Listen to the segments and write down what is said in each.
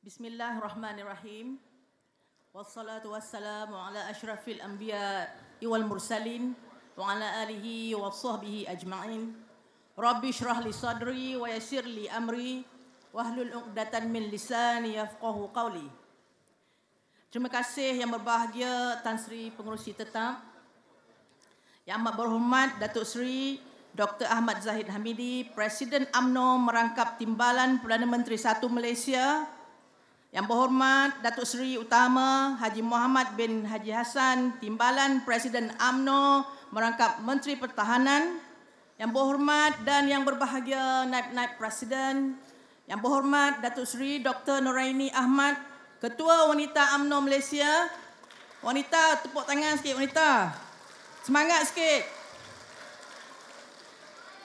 Bismillahirrahmanirrahim. Wassalatu wassalamu ala asyrafil anbiya wal mursalin wa ala alihi wa sahbihi ajma'in. Rabbi syrah li sadri wa yassir li amri wahlul 'uqdatan min lisani yafqahu qawli. Terima kasih yang berbahagia Tan Sri Pengerusi Tetap, Yang Amat Berhormat Datuk Seri Dr. Ahmad Zahid Hamidi, Presiden UMNO merangkap Timbalan Perdana Menteri Satu Malaysia, Yang Berhormat Datuk Seri Utama Haji Muhammad bin Haji Hassan, Timbalan Presiden UMNO merangkap Menteri Pertahanan, Yang Berhormat dan yang berbahagia Naib-Naib Presiden, Yang Berhormat Datuk Seri Dr. Nuraini Ahmad, Ketua Wanita UMNO Malaysia. Wanita, tepuk tangan sikit wanita. Semangat sikit.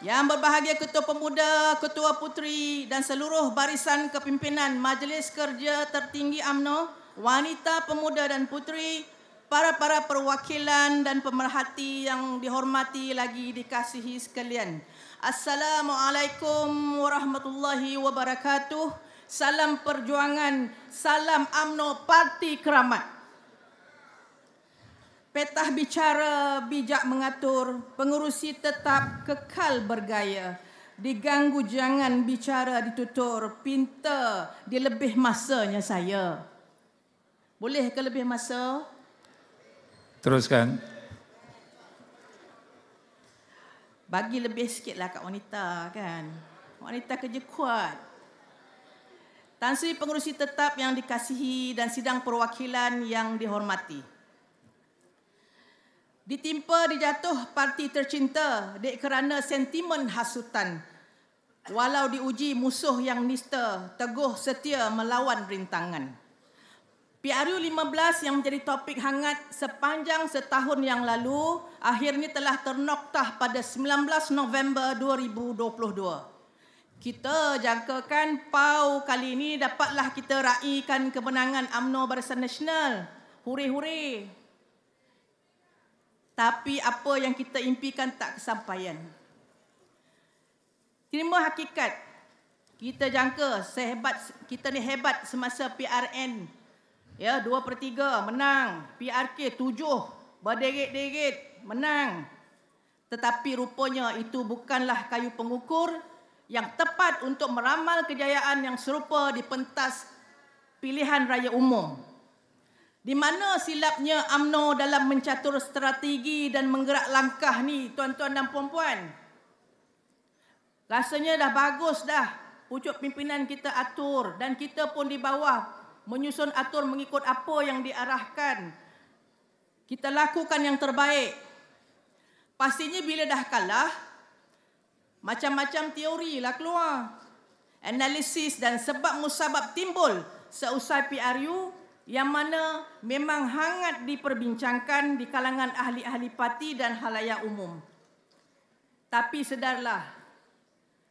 Yang berbahagia Ketua Pemuda, Ketua Puteri dan seluruh barisan kepimpinan Majlis Kerja Tertinggi UMNO, wanita, pemuda dan puteri, para perwakilan dan pemerhati yang dihormati lagi dikasihi sekalian. Assalamualaikum warahmatullahi wabarakatuh. Salam perjuangan, salam UMNO Parti Keramat. Petah bicara bijak mengatur, pengurusi tetap kekal bergaya. Diganggu jangan bicara ditutur, pinta di lebih masanya saya. Boleh ke lebih masa? Teruskan. Bagi lebih sikitlah kat wanita kan. Wanita kerja kuat. Tan Sri Pengerusi Tetap yang dikasihi dan sidang perwakilan yang dihormati. Ditimpa dijatuh parti tercinta dek kerana sentimen hasutan. Walau diuji musuh yang nista, teguh setia melawan rintangan. PRU 15 yang menjadi topik hangat sepanjang setahun yang lalu, akhirnya telah ternoktah pada 19 November 2022. Kita jangkakan PAU kali ini dapatlah kita raikan kemenangan UMNO Barisan Nasional. Huri-huri. Tapi apa yang kita impikan tak kesampaian. Terima hakikat. Kita jangka kita ni hebat semasa PRN. Ya, 2/3 menang. PRK 7 berderet-deret menang. Tetapi rupanya itu bukanlah kayu pengukur yang tepat untuk meramal kejayaan yang serupa di pentas pilihan raya umum. Di mana silapnya UMNO dalam mencatur strategi dan menggerak langkah ni, tuan-tuan dan puan-puan? Rasanya dah bagus dah. Pucuk pimpinan kita atur dan kita pun di bawah menyusun atur mengikut apa yang diarahkan. Kita lakukan yang terbaik. Pastinya bila dah kalah, macam-macam teori lah keluar. Analisis dan sebab musabab timbul seusai PRU yang mana memang hangat diperbincangkan di kalangan ahli-ahli parti dan khalayak umum. Tapi sedarlah,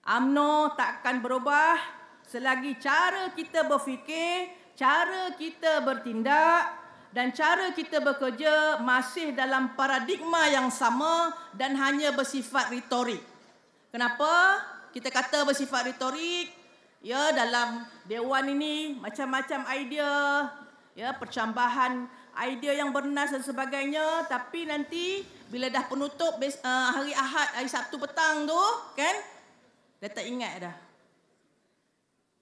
UMNO takkan berubah selagi cara kita berfikir, cara kita bertindak dan cara kita bekerja masih dalam paradigma yang sama dan hanya bersifat retorik. Kenapa kita kata bersifat retorik? Ya, dalam dewan ini macam-macam idea, ya, percambahan idea yang bernas dan sebagainya, tapi nanti bila dah penutup hari Ahad, hari Sabtu petang tu kan, dah tak ingat dah.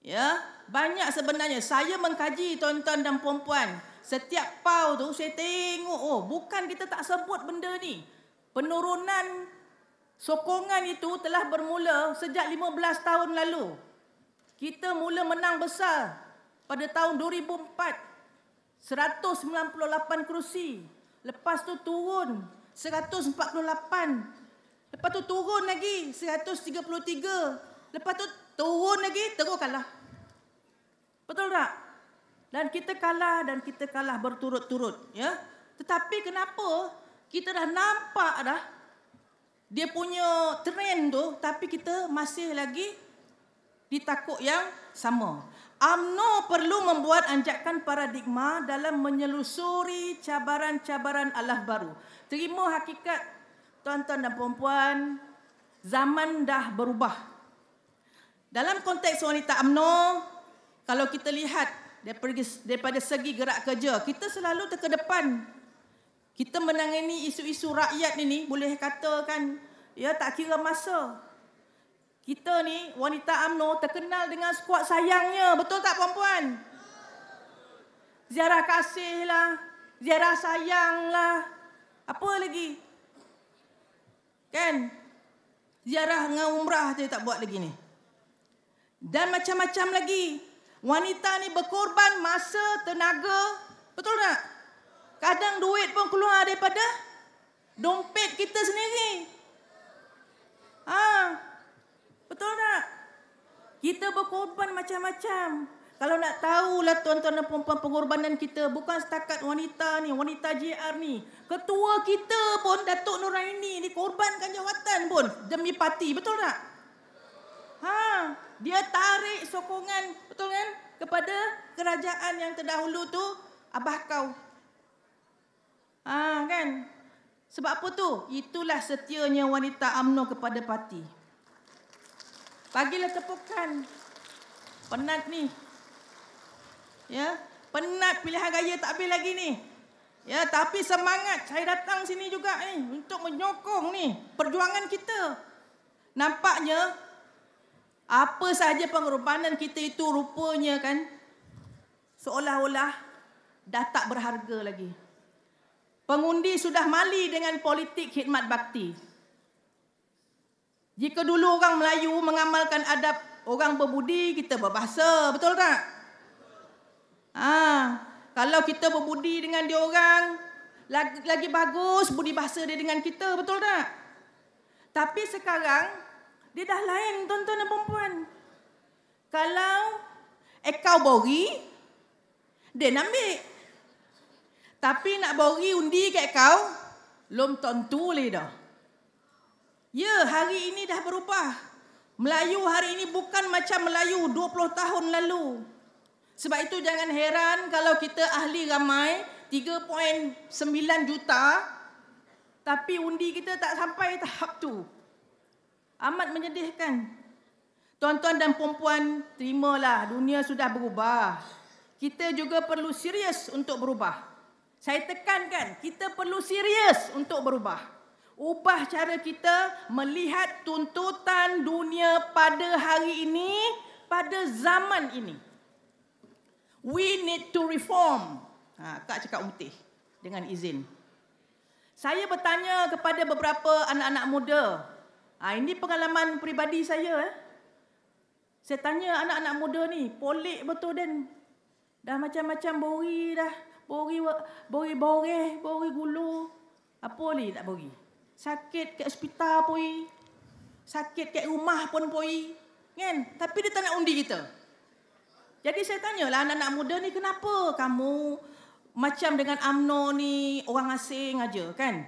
Ya, banyak sebenarnya saya mengkaji tuan-tuan dan puan-puan. Setiap PAU tu saya tengok, bukan kita tak sebut benda ni. Penurunan sokongan itu telah bermula sejak 15 tahun lalu. Kita mula menang besar pada tahun 2004. 198 kerusi. Lepas tu turun 148. Lepas tu turun lagi 133. Lepas tu turun lagi, terus kalah. Betul tak? Dan kita kalah berturut-turut, ya. Tetapi kenapa kita dah nampak dah dia punya trend tu, tapi kita masih lagi di takuk yang sama. UMNO perlu membuat anjakan paradigma dalam menyelusuri cabaran-cabaran alah baru. Terima hakikat, tuan-tuan dan puan-puan, zaman dah berubah. Dalam konteks wanita UMNO, kalau kita lihat daripada segi gerak kerja, kita selalu terkedepan. Kita menangani isu-isu rakyat ini, boleh katakan, ya tak kira masa. Kita ni, wanita UMNO terkenal dengan skuad sayangnya. Betul tak perempuan? Ziarah kasih lah, ziarah sayang lah. Apa lagi? Kan? Ziarah dengan umrah dia tak buat lagi ni. Dan macam-macam lagi. Wanita ni berkorban masa, tenaga. Betul tak? Kadang duit pun keluar daripada dompet kita sendiri. Betul tak? Kita berkorban macam-macam. Kalau nak tahulah tuan-tuan dan puan-puan pengorbanan kita, bukan setakat wanita ni, wanita JR ni. Ketua kita pun, Datuk Nuraini ni, korbankan jawatan pun demi parti. Betul tak? Dia tarik sokongan, betul kan? Kepada kerajaan yang terdahulu tu, abah kau. Kan? Sebab apa tu? Itulah setianya wanita UMNO kepada parti. Bagilah tepukan. Penat ni. Ya, penat pilihan raya tak habis lagi ni. Ya, tapi semangat saya datang sini juga ni untuk menyokong ni perjuangan kita. Nampaknya apa sahaja pengorbanan kita itu rupanya kan seolah-olah dah tak berharga lagi. Pengundi sudah mali dengan politik khidmat bakti. Jika dulu orang Melayu mengamalkan adab orang berbudi, kita berbahasa, betul tak? Kalau kita berbudi dengan dia orang, lagi bagus budi bahasa dia dengan kita, betul tak? Tapi sekarang, dia dah lain tuan-tuan dan perempuan. Kalau kau bori, dia nak ambil. Tapi nak bori undi kat kau, belum tentu boleh dah. Ya, hari ini dah berubah. Melayu hari ini bukan macam Melayu 20 tahun lalu. Sebab itu jangan heran kalau kita ahli ramai, 3.9 juta, tapi undi kita tak sampai tahap tu. Amat menyedihkan. Tuan-tuan dan puan-puan, terimalah, dunia sudah berubah. Kita juga perlu serius untuk berubah. Saya tekankan, kita perlu serius untuk berubah. Ubah cara kita melihat tuntutan dunia pada hari ini, pada zaman ini. We need to reform. Kak cakap mutih dengan izin. Saya bertanya kepada beberapa anak-anak muda. Ini pengalaman peribadi saya. Saya tanya anak-anak muda ni, polik betul Dan. Dah macam-macam bori dah. Bori boreh, bori gulu. Apa ni tak bori? Sakit kat hospital pun. Sakit kat rumah pun. Kan? Tapi dia tak nak undi kita. Jadi saya tanyalah anak-anak muda ni, kenapa kamu macam dengan UMNO ni orang asing aja, kan?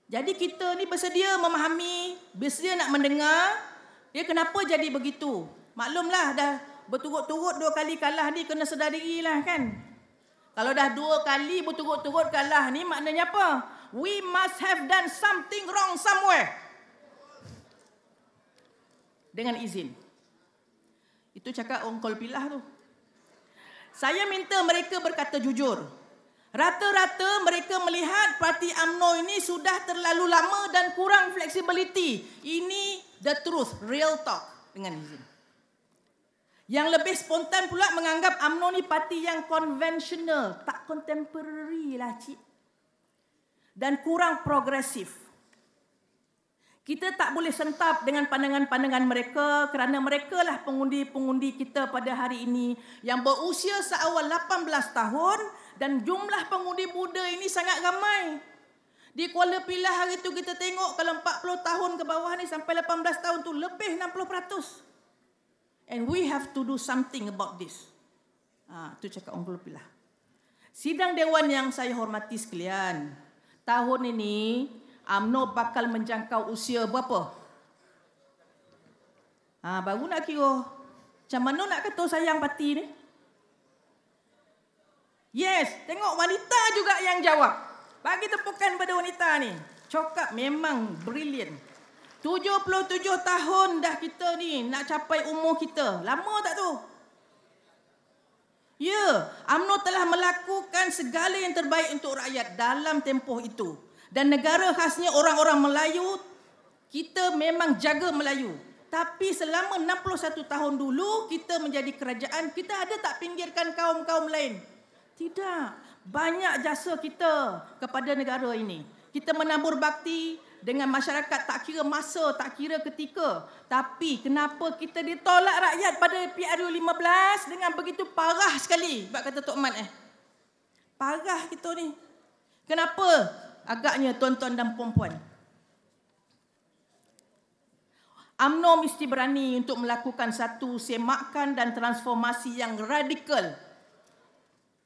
Jadi kita ni bersedia memahami, bersedia nak mendengar, dia kenapa jadi begitu. Maklumlah dah berturut-turut 2 kali kalah ni, kena sedar diri lah, kan? Kalau dah 2 kali berturut-turut kalah ni maknanya apa? We must have done something wrong somewhere. Dengan izin. Itu cakap orang Kolpilah tu. Saya minta mereka berkata jujur. Rata-rata mereka melihat parti UMNO ini sudah terlalu lama dan kurang flexibility. Ini the truth, real talk. Dengan izin. Yang lebih spontan pula menganggap UMNO ni parti yang konvensional, tak contemporary lah cik. Dan kurang progresif. Kita tak boleh sentap dengan pandangan-pandangan mereka kerana mereka lah pengundi-pengundi kita pada hari ini yang berusia seawal 18 tahun dan jumlah pengundi muda ini sangat ramai. Di Kuala Pilah hari itu kita tengok kalau 40 tahun ke bawah ni sampai 18 tahun tu lebih 60%. And we have to do something about this. Itu cakap orang Kuala Pilah. Sidang Dewan yang saya hormati sekalian, tahun ini UMNO bakal menjangkau usia berapa? Baru nak kira. Macam mana nak kata sayang parti ni? Yes, tengok wanita juga yang jawab. Bagi tepukan pada wanita ni. Cokap memang brilliant. 77 tahun dah kita ni nak capai umur kita. Lama tak tu? Ya, UMNO telah melakukan segala yang terbaik untuk rakyat dalam tempoh itu. Dan negara khasnya orang-orang Melayu, kita memang jaga Melayu. Tapi selama 61 tahun dulu kita menjadi kerajaan, kita ada tak pinggirkan kaum-kaum lain? Tidak. Banyak jasa kita kepada negara ini. Kita menabur bakti dengan masyarakat tak kira masa, tak kira ketika. Tapi kenapa kita ditolak rakyat pada PRU15 dengan begitu parah sekali? Sebab kata Tok Mat parah kita ni. Kenapa? Agaknya tuan-tuan dan puan-puan, UMNO mesti berani untuk melakukan satu semakan dan transformasi yang radikal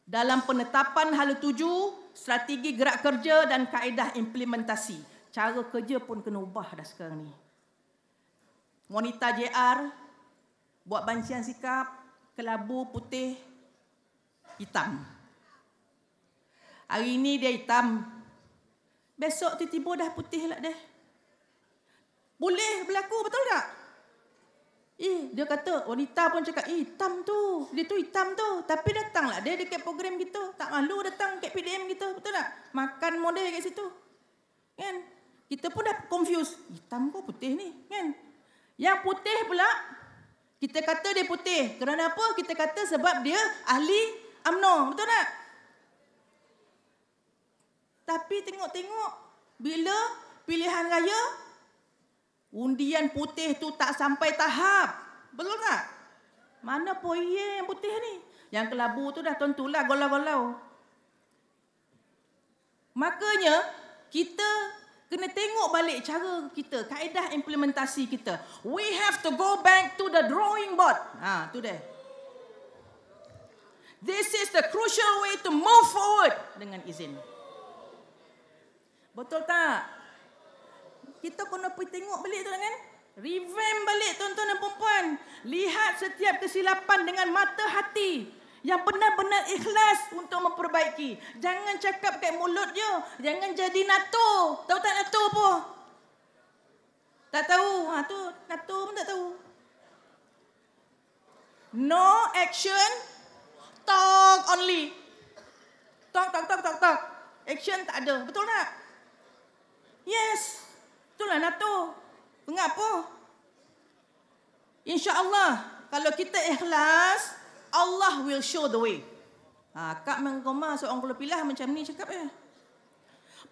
dalam penetapan hala tuju, strategi gerak kerja dan kaedah implementasi. Cara kerja pun kena ubah dah sekarang ni. Wanita JR buat bancian sikap, kelabu putih, hitam. Hari ini dia hitam, besok tiba-tiba dah putih lah dia. Boleh berlaku, betul tak? Dia kata, wanita pun cakap, hitam tu, dia tu hitam tu. Tapi datanglah dia dekat program kita. Tak malu datang dekat PDM kita, betul tak? Makan model kat situ. Kan? Kita pun dah confused. Hitam ke putih ni? Kan? Yang putih pula, kita kata dia putih. Kerana apa? Kita kata sebab dia ahli UMNO, betul tak? Tapi tengok-tengok, bila pilihan raya, undian putih tu tak sampai tahap. Betul tak? Mana poye yang putih ni? Yang kelabu tu dah tentulah golau-golau. Makanya, kita kena tengok balik cara kita, kaedah implementasi kita. We have to go back to the drawing board. Tu dia. This is the crucial way to move forward. Dengan izin. Betul tak? Kita kena pergi tengok balik tu kan? Revamp balik tuan-tuan dan perempuan. Lihat setiap kesilapan dengan mata hati. Yang benar-benar ikhlas untuk memperbaiki. Jangan cakap kat mulut je. Jangan jadi NATO. Tahu tak NATO apa? Tak tahu. Tu NATO pun tak tahu. No action. Talk only. Talk. Action tak ada. Betul tak? Yes. Itulah NATO. Mengapa? InsyaAllah, kalau kita ikhlas, Allah will show the way. Kak Mengkoma seorang Kuala Pilah macam ni cakap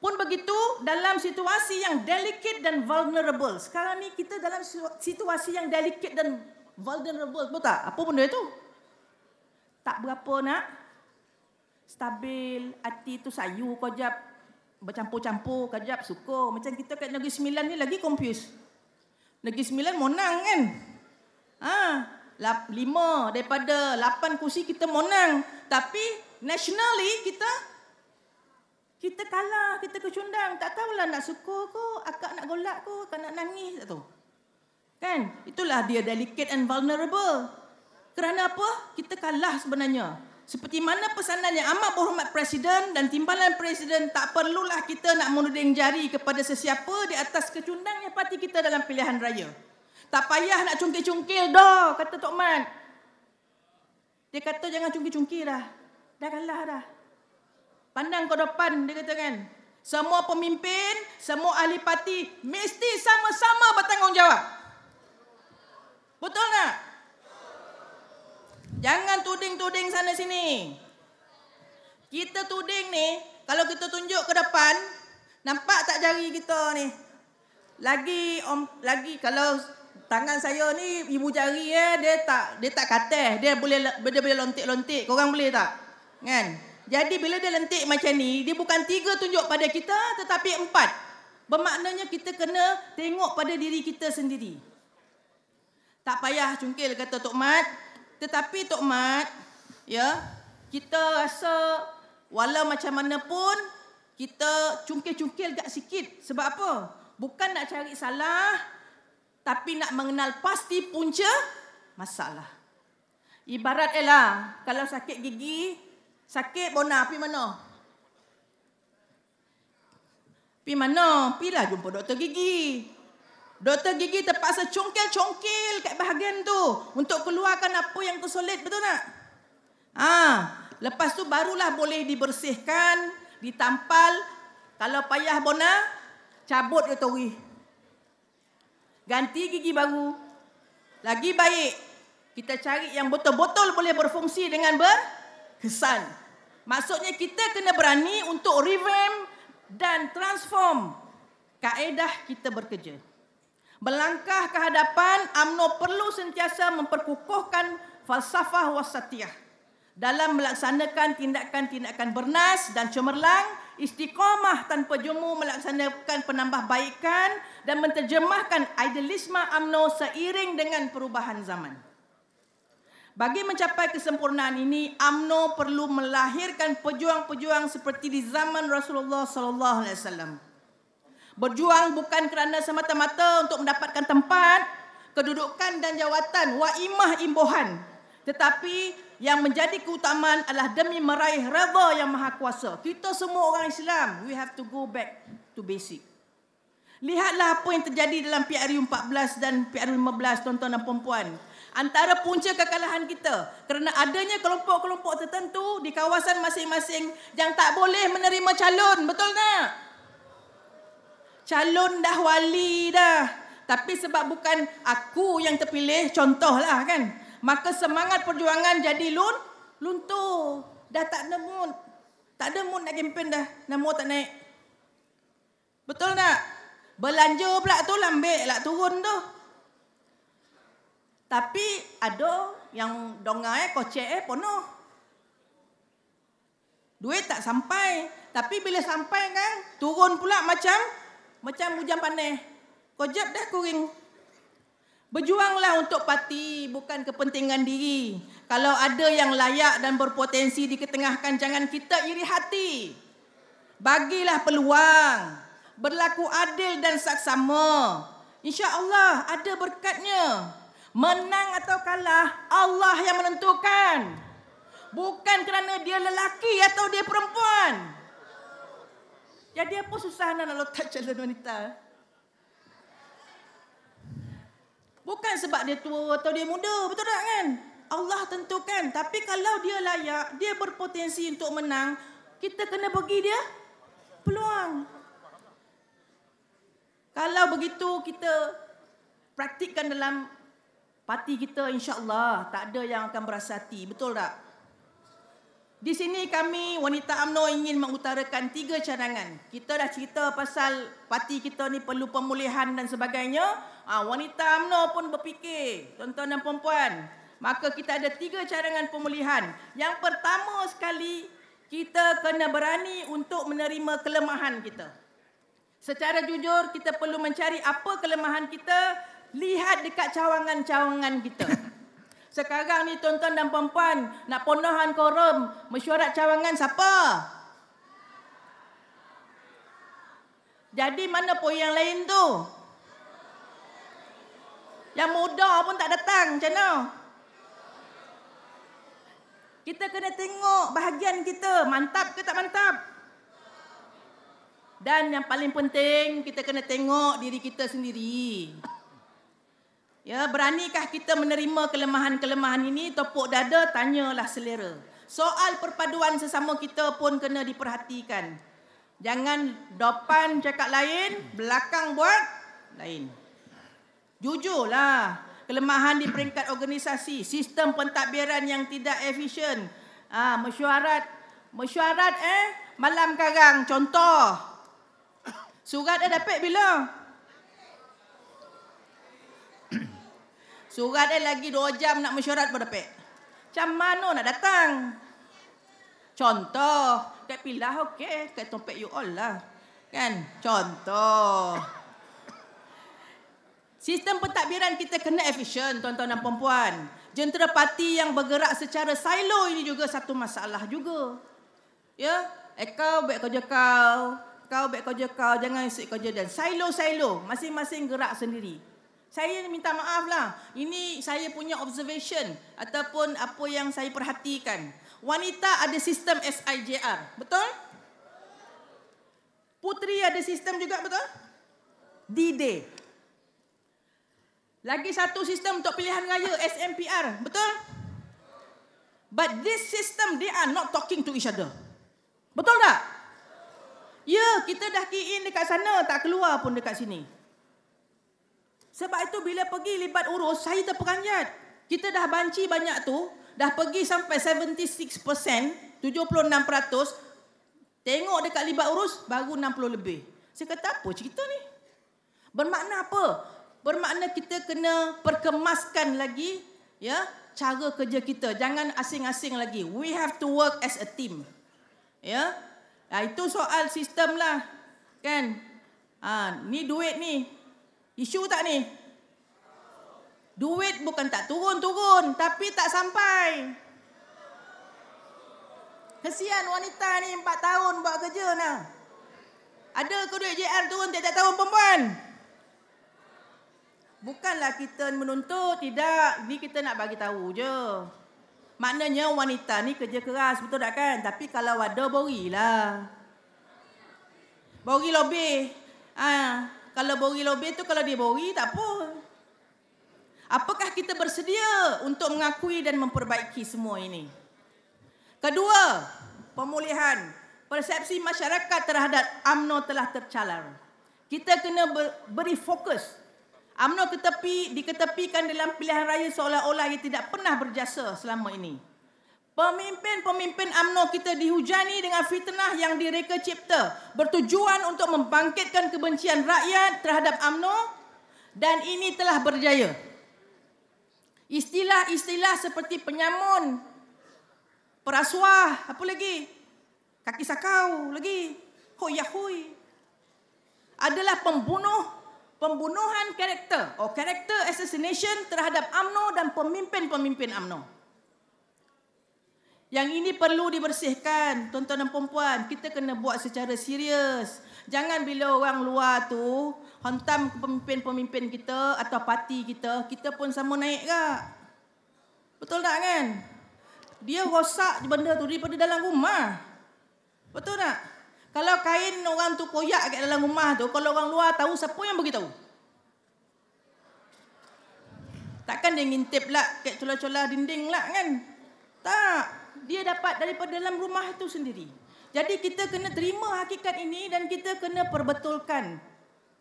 Pun begitu, dalam situasi yang delicate dan vulnerable. Sekarang ni kita dalam situasi yang delicate dan vulnerable. Betul tak? Apa benda itu? Tak berapa nak stabil, hati tu sayu kejap. Bercampur-campur, kejap suka. Macam kita kat Negeri Sembilan ni lagi confused. Negeri Sembilan monang kan? 5 daripada 8 kursi kita monang. Tapi nationally kita kalah, kita kecundang. Tak tahulah nak suka ke, akak nak golak ke, akak nak nangis tak tahu. Kan? Itulah dia delicate and vulnerable. Kerana apa? Kita kalah sebenarnya. Seperti mana pesanan yang amat berhormat Presiden dan timbalan Presiden, tak perlulah kita nak menuding jari kepada sesiapa di atas kecundangnya parti kita dalam pilihan raya. Tak payah nak cungkil-cungkil dah, kata Tok Mat. Dia kata jangan cungkil-cungkil dah. Dah kalah dah. Pandang ke depan, dia kata kan. Semua pemimpin, semua ahli parti mesti sama-sama bertanggungjawab. Betul tak? Jangan tuding-tuding sana sini. Kita tuding ni, kalau kita tunjuk ke depan, nampak tak jari kita ni? Lagi kalau tangan saya ni ibu jari dia tak kateh, dia boleh lontik-lontik. Korang boleh tak? Kan? Jadi bila dia lentik macam ni, dia bukan 3 tunjuk pada kita tetapi 4. Bermaknanya kita kena tengok pada diri kita sendiri. Tak payah cungkil kata Tok Mat. Tetapi Tok Mat, kita rasa walau macam mana pun kita cungkil-cungkil gak sikit. Sebab apa? Bukan nak cari salah, tapi nak mengenal pasti punca masalah. Ibarat kalau sakit gigi, sakit bona, pergi mana? Pergi mana? Pergilah jumpa doktor gigi. Doktor gigi terpaksa congkil-congkil kat bahagian tu untuk keluarkan apa yang tersolid, betul tak? Lepas tu barulah boleh dibersihkan, ditampal. Kalau payah bona, cabut dia tori. Ganti gigi baru. Lagi baik, kita cari yang betul-betul boleh berfungsi dengan berkesan. Maksudnya kita kena berani untuk revamp dan transform kaedah kita bekerja. Melangkah ke hadapan, UMNO perlu sentiasa memperkukuhkan falsafah wasatiyah dalam melaksanakan tindakan-tindakan bernas dan cemerlang, istiqamah tanpa jemu melaksanakan penambahbaikan dan menterjemahkan idealisme UMNO seiring dengan perubahan zaman. Bagi mencapai kesempurnaan ini, UMNO perlu melahirkan pejuang-pejuang seperti di zaman Rasulullah sallallahu alaihi wasallam. Berjuang bukan kerana semata-mata untuk mendapatkan tempat, kedudukan dan jawatan waimah imbuhan, tetapi yang menjadi keutamaan adalah demi meraih redha yang maha kuasa. Kita semua orang Islam, we have to go back to basic. Lihatlah apa yang terjadi dalam PRU 14 dan PRU 15, tuan-tuan dan puan-puan. Antara punca kekalahan kita kerana adanya kelompok-kelompok tertentu di kawasan masing-masing yang tak boleh menerima calon, betul tak? Calon dah wali dah. Tapi sebab bukan aku yang terpilih, contohlah kan. Maka semangat perjuangan jadi luntur. Dah tak ada mood. Tak ada mood nak kempen dah. Nama tak naik. Betul tak? Belanja pula tu lambik lah turun tu. Tapi ada yang dongai kocek penuh. Duit tak sampai. Tapi bila sampai kan, turun pula macam hujan panas. Kojap dah kuring. Berjuanglah untuk parti, bukan kepentingan diri. Kalau ada yang layak dan berpotensi diketengahkan, jangan kita iri hati. Bagilah peluang. Berlaku adil dan saksama. InsyaAllah ada berkatnya. Menang atau kalah, Allah yang menentukan. Bukan kerana dia lelaki atau dia perempuan. Jadi apa susah nak letak calon wanita? Bukan sebab dia tua atau dia muda, betul tak kan? Allah tentukan. Tapi kalau dia layak, dia berpotensi untuk menang, kita kena bagi dia peluang. Kalau begitu kita praktikkan dalam parti kita, insya-Allah tak ada yang akan berasa hati, betul tak? Di sini kami wanita UMNO ingin mengutarakan 3 cadangan. Kita dah cerita pasal parti kita ni perlu pemulihan dan sebagainya. Wanita UMNO pun berfikir, tuan-tuan dan puan-puan. Maka kita ada 3 cadangan pemulihan. Yang pertama sekali, kita kena berani untuk menerima kelemahan kita. Secara jujur, kita perlu mencari apa kelemahan kita, lihat dekat cawangan-cawangan kita. Sekarang ni tuan-tuan dan puan-puan, nak ponohan korum, mesyuarat cawangan siapa? Jadi mana pun yang lain tu? Yang muda pun tak datang, macam mana? Kita kena tengok bahagian kita, mantap ke tak mantap? Dan yang paling penting, kita kena tengok diri kita sendiri. Ya, beranikah kita menerima kelemahan-kelemahan ini? Topuk dada, tanyalah selera. Soal perpaduan sesama kita pun kena diperhatikan. Jangan depan cakap lain, belakang buat lain. Jujurlah, kelemahan di peringkat organisasi, sistem pentadbiran yang tidak efisien. Mesyuarat malam karang, contoh. Surat dapat bila? Surat lagi 2 jam nak mesyuarat pun dapat. Macam mana nak datang? Contoh, kat pilah okey, kat tompet you all lah. Kan? Contoh. Sistem pentadbiran kita kena efisien, tuan-tuan dan puan-puan. Jentera parti yang bergerak secara silo ini juga satu masalah juga. Ya, kau buat kerja kau buat kerja kau, jangan isik kerja dan silo-silo, masing-masing gerak sendiri. Saya minta maaf lah. Ini saya punya observation ataupun apa yang saya perhatikan. Wanita ada sistem SIJR, betul? Puteri ada sistem juga, betul? D-Day. Lagi satu sistem untuk pilihan raya, SMPR, betul? But this system, they are not talking to each other. Betul tak? Ya, kita dah key in dekat sana, tak keluar pun dekat sini. Sebab itu bila pergi libat urus, saya terperanjat. Kita dah banci banyak tu, dah pergi sampai 76%, 76%, tengok dekat libat urus, baru 60 lebih. Saya kata, apa cerita ni? Bermakna apa? Bermakna kita kena perkemaskan lagi ya cara kerja kita. Jangan asing-asing lagi. We have to work as a team. Ya. Itu soal sistem lah. Kan? Ni duit ni. Isu tak ni? Duit bukan tak turun-turun, tapi tak sampai. Kesian wanita ni 4 tahun buat kerja nah. Ada ke duit JR turun tiap-tiap tahun perempuan? Bukanlah kita menuntut, tidak. Ni kita nak bagi tahu je. Maknanya wanita ni kerja keras, betul tak kan? Tapi kalau ada, borilah. Bori lebih. Kalau bori lebih tu, kalau dia bori, tak apa. Apakah kita bersedia untuk mengakui dan memperbaiki semua ini? Kedua, pemulihan. Persepsi masyarakat terhadap UMNO telah tercalar. Kita kena beri fokus. UMNO diketepikan dalam pilihan raya seolah-olah ia tidak pernah berjasa selama ini. Pemimpin-pemimpin UMNO kita dihujani dengan fitnah yang direka cipta, bertujuan untuk membangkitkan kebencian rakyat terhadap UMNO, dan ini telah berjaya. Istilah-istilah seperti penyamun, perasuah, apa lagi? Kaki sakau lagi, hoyahui, adalah pembunuhan karakter character assassination terhadap UMNO dan pemimpin-pemimpin UMNO. Yang ini perlu dibersihkan, tuan-tuan dan puan-puan. Kita kena buat secara serius. Jangan bila orang luar tu hentam pemimpin-pemimpin kita atau parti kita, kita pun sama naik kak. Betul tak kan? Dia rosak benda tu daripada dalam rumah. Betul tak? Kalau kain orang tu koyak kat dalam rumah tu, kalau orang luar tahu, siapa yang beritahu? Takkan dia ngintip lah kat celah-celah dinding lah kan? Tak. Dia dapat daripada dalam rumah itu sendiri. Jadi kita kena terima hakikat ini dan kita kena perbetulkan.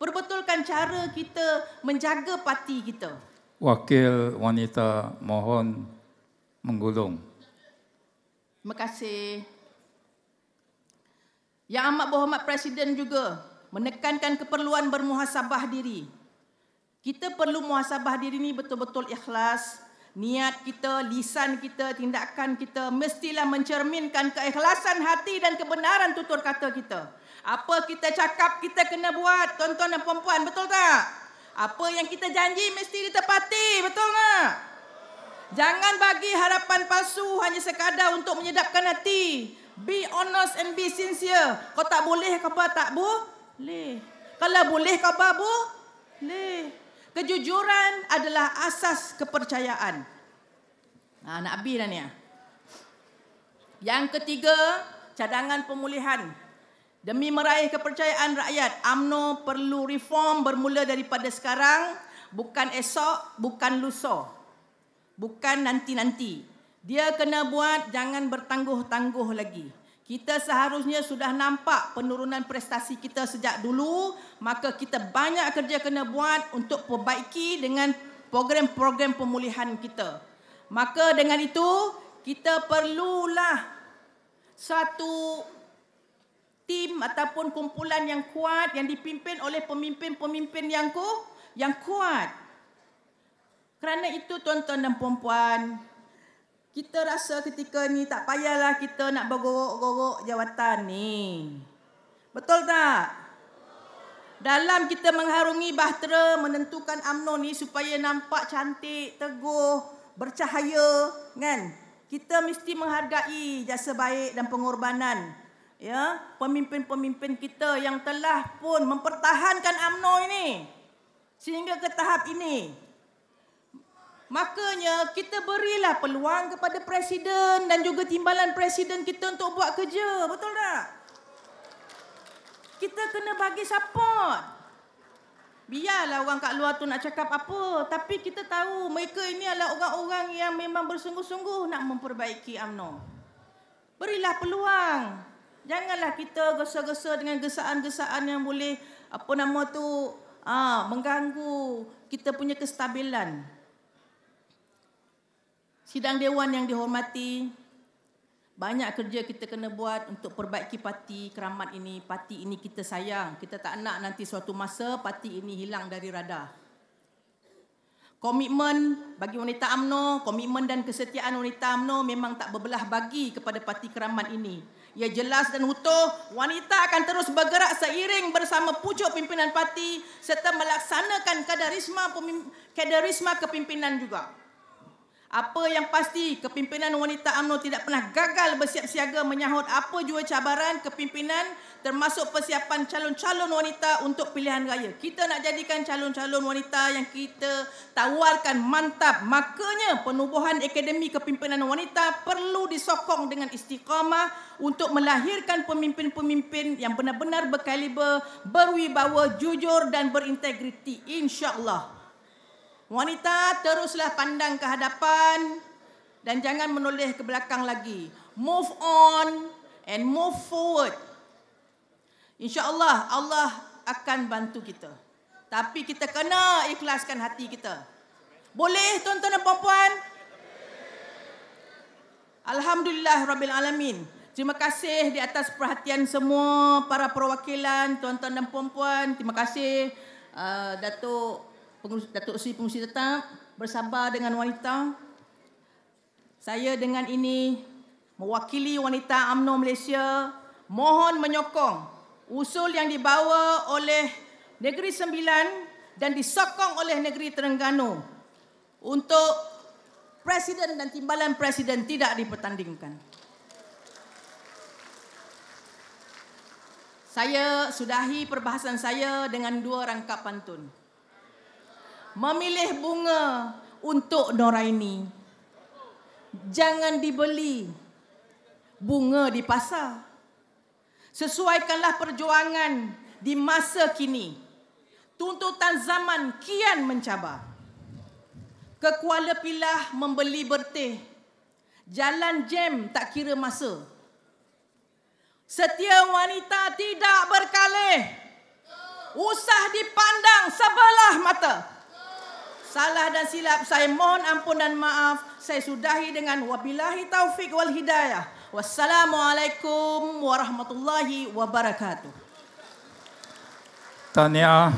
Perbetulkan cara kita menjaga parti kita. Wakil wanita mohon menggulung. Terima kasih. Yang amat berhormat Presiden juga menekankan keperluan bermuhasabah diri. Kita perlu muhasabah diri ni betul-betul ikhlas. Niat kita, lisan kita, tindakan kita mestilah mencerminkan keikhlasan hati dan kebenaran tutur kata kita. Apa kita cakap, kita kena buat, tuan-tuan dan puan-puan, betul tak? Apa yang kita janji mesti ditepati, betul tak? Jangan bagi harapan palsu hanya sekadar untuk menyedapkan hati. Be honest and be sincere. Kau tak boleh ke apa? Tak boleh. Kalau boleh ke apa? Boleh. Kejujuran adalah asas kepercayaan. Nak habis dah ni. Yang ketiga, cadangan pemulihan. Demi meraih kepercayaan rakyat, UMNO perlu reform bermula daripada sekarang, bukan esok, bukan lusa, bukan nanti-nanti. Dia kena buat, jangan bertangguh-tangguh lagi. Kita seharusnya sudah nampak penurunan prestasi kita sejak dulu, maka kita banyak kerja kena buat untuk perbaiki dengan program-program pemulihan kita. Maka dengan itu, kita perlulah satu tim ataupun kumpulan yang kuat yang dipimpin oleh pemimpin-pemimpin yang kuat. Kerana itu tuan-tuan dan puan-puan, kita rasa ketika ni tak payahlah kita nak bergorok-gorok jawatan ni. Betul tak? Dalam kita mengharungi bahtera menentukan UMNO ni supaya nampak cantik, teguh, bercahaya, kan? Kita mesti menghargai jasa baik dan pengorbanan ya pemimpin-pemimpin kita yang telah pun mempertahankan UMNO ini sehingga ke tahap ini. Makanya kita berilah peluang kepada Presiden dan juga timbalan Presiden kita untuk buat kerja. Betul tak? Kita kena bagi support. Biarlah orang kat luar tu nak cakap apa. Tapi kita tahu mereka ini adalah orang-orang yang memang bersungguh-sungguh nak memperbaiki UMNO. Berilah peluang. Janganlah kita gesa-gesa dengan gesaan-gesaan yang boleh mengganggu kita punya kestabilan. Sidang Dewan yang dihormati, banyak kerja kita kena buat untuk perbaiki parti Keramat ini. Parti ini kita sayang. Kita tak nak nanti suatu masa parti ini hilang dari radar. Komitmen bagi wanita UMNO, komitmen dan kesetiaan wanita UMNO memang tak berbelah bagi kepada parti Keramat ini. Ia jelas dan utuh, wanita akan terus bergerak seiring bersama pucuk pimpinan parti serta melaksanakan kaderisma kepimpinan juga. Apa yang pasti, kepimpinan wanita UMNO tidak pernah gagal bersiap siaga menyahut apa jua cabaran kepimpinan termasuk persiapan calon-calon wanita untuk pilihan raya. Kita nak jadikan calon-calon wanita yang kita tawarkan mantap. Makanya penubuhan Akademi Kepimpinan Wanita perlu disokong dengan istiqamah untuk melahirkan pemimpin-pemimpin yang benar-benar berkaliber, berwibawa, jujur dan berintegriti. InsyaAllah. Wanita, teruslah pandang ke hadapan dan jangan menoleh ke belakang lagi. Move on and move forward. InsyaAllah Allah akan bantu kita. Tapi kita kena ikhlaskan hati kita. Boleh tuan-tuan dan puan-puan? Alhamdulillahirrabbilalamin. Terima kasih di atas perhatian semua para perwakilan, tuan-tuan dan puan-puan. Terima kasih Datuk Seri Pengurusi Tetap bersabar dengan wanita. Saya dengan ini mewakili wanita UMNO Malaysia mohon menyokong usul yang dibawa oleh Negeri Sembilan dan disokong oleh Negeri Terengganu untuk Presiden dan Timbalan Presiden tidak dipertandingkan. Saya sudahi perbahasan saya dengan dua rangkap pantun. Memilih bunga untuk Noraini, jangan dibeli bunga di pasar. Sesuaikanlah perjuangan di masa kini. Tuntutan zaman kian mencabar. Ke Kuala Pilah membeli berteh, jalan jam tak kira masa. Setia wanita tidak berkalih, usah dipandang sebelah mata. Salah dan silap saya mohon ampun dan maaf. Saya sudahi dengan wabillahi taufik wal hidayah. Wassalamualaikum warahmatullahi wabarakatuh. Tahniah